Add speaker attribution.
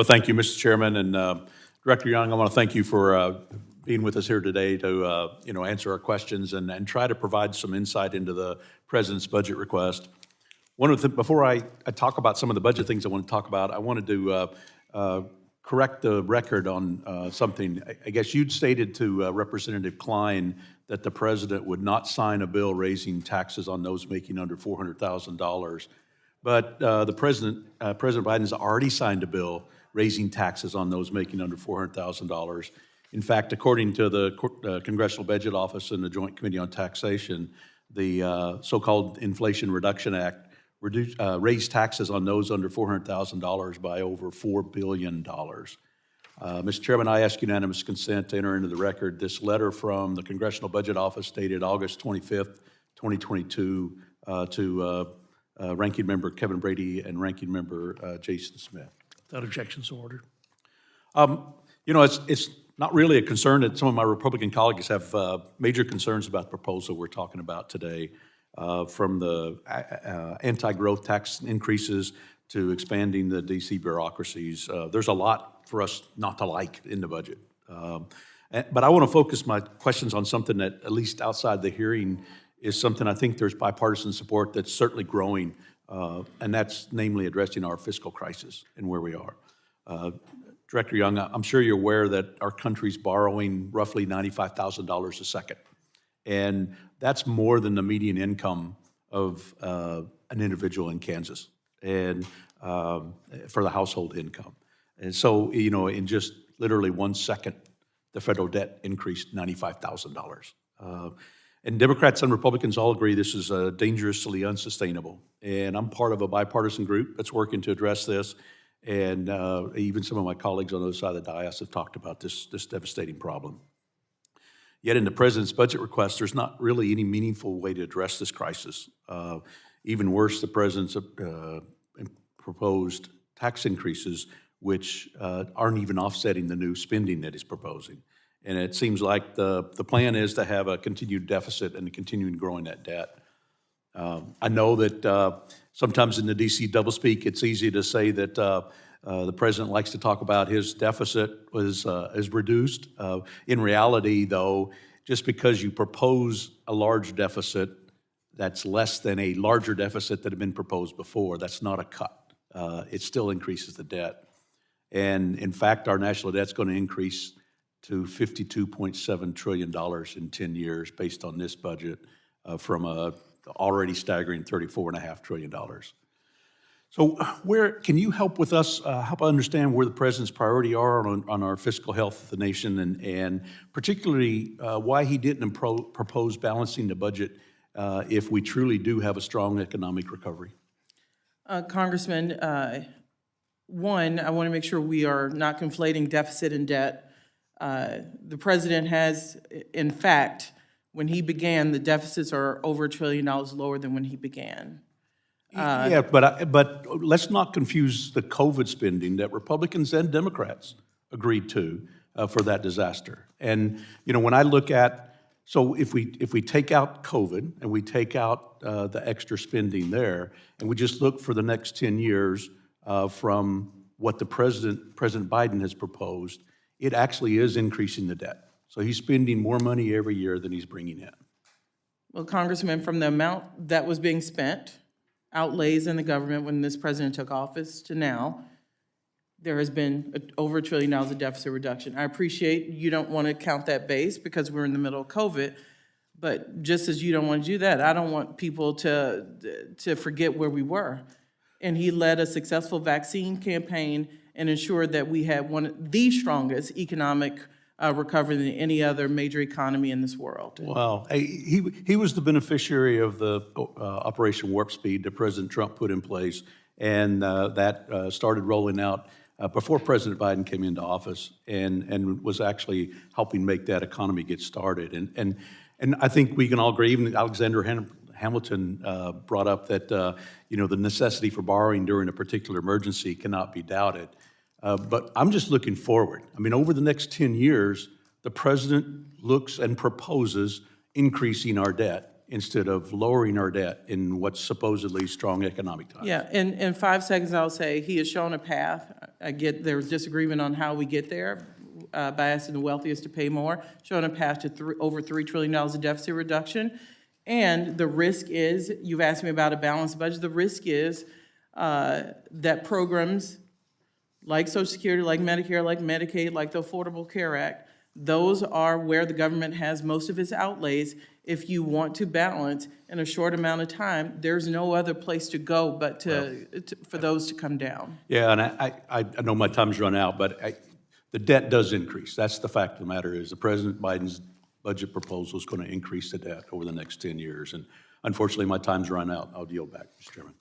Speaker 1: Well, thank you, Mr. Chairman, and Director Young, I want to thank you for being with us here today to answer our questions and try to provide some insight into the President's budget request. Before I talk about some of the budget things I want to talk about, I wanted to correct the record on something. I guess you'd stated to Representative Klein that the President would not sign a bill raising taxes on those making under $400,000. But President Biden has already signed a bill raising taxes on those making under $400,000. In fact, according to the Congressional Budget Office and the Joint Committee on Taxation, the so-called Inflation Reduction Act raised taxes on those under $400,000 by over $4 billion. Mr. Chairman, I ask unanimous consent to enter into the record this letter from the Congressional Budget Office dated August 25th, 2022 to Ranking Member Kevin Brady and Ranking Member Jason Smith.
Speaker 2: Without objection, so ordered.
Speaker 1: It's not really a concern that some of my Republican colleagues have major concerns about the proposal we're talking about today, from the anti-growth tax increases to expanding the DC bureaucracies. There's a lot for us not to like in the budget. But I want to focus my questions on something that, at least outside the hearing, is something I think there's bipartisan support that's certainly growing, and that's namely addressing our fiscal crisis and where we are. Director Young, I'm sure you're aware that our country's borrowing roughly $95,000 a second, and that's more than the median income of an individual in Kansas, and for the household income. And so, in just literally 1 second, the federal debt increased $95,000. And Democrats and Republicans all agree this is dangerously unsustainable. And I'm part of a bipartisan group that's working to address this. And even some of my colleagues on the other side of the dais have talked about this devastating problem. Yet in the President's budget request, there's not really any meaningful way to address this crisis. Even worse, the President's proposed tax increases, which aren't even offsetting the new spending that he's proposing. And it seems like the plan is to have a continued deficit and continuing growing that debt. I know that sometimes in the DC doublespeak, it's easy to say that the President likes to talk about his deficit is reduced. In reality, though, just because you propose a large deficit that's less than a larger deficit that had been proposed before, that's not a cut. It still increases the debt. And in fact, our national debt's going to increase to $52.7 trillion in 10 years based on this budget from a already staggering $34.5 trillion. So can you help with us, help understand where the President's priority are on our fiscal health of the nation, and particularly why he didn't propose balancing the budget if we truly do have a strong economic recovery?
Speaker 3: Congressman, one, I want to make sure we are not conflating deficit and debt. The President has, in fact, when he began, the deficits are over $1 trillion lower than when he began.
Speaker 1: Yeah, but let's not confuse the COVID spending that Republicans and Democrats agreed to for that disaster. And when I look at, so if we take out COVID and we take out the extra spending there, and we just look for the next 10 years from what the President Biden has proposed, it actually is increasing the debt. So he's spending more money every year than he's bringing in.
Speaker 3: Well, Congressman, from the amount that was being spent, outlays in the government when this president took office to now, there has been over $1 trillion of deficit reduction. I appreciate you don't want to count that base because we're in the middle of COVID, but just as you don't want to do that, I don't want people to forget where we were. And he led a successful vaccine campaign and ensured that we had one of the strongest economic recovery than any other major economy in this world.
Speaker 1: Wow. He was the beneficiary of the Operation Warp Speed that President Trump put in place, and that started rolling out before President Biden came into office, and was actually helping make that economy get started. And I think we can all agree, even Alexander Hamilton brought up that the necessity for borrowing during a particular emergency cannot be doubted. But I'm just looking forward. I mean, over the next 10 years, the President looks and proposes increasing our debt instead of lowering our debt in what's supposedly strong economic times.
Speaker 3: Yeah, in 5 seconds, I'll say, he has shown a path. I get there's disagreement on how we get there, by asking the wealthiest to pay more, showing a path to over $3 trillion of deficit reduction. And the risk is, you've asked me about a balanced budget, the risk is that programs like Social Security, like Medicare, like Medicaid, like the Affordable Care Act, those are where the government has most of its outlays. If you want to balance in a short amount of time, there's no other place to go but for those to come down.
Speaker 1: Yeah, and I know my time's run out, but the debt does increase. That's the fact of the matter is President Biden's budget proposal is going to increase the debt over the next 10 years. And unfortunately, my time's run out. I'll yield back, Mr. Chairman.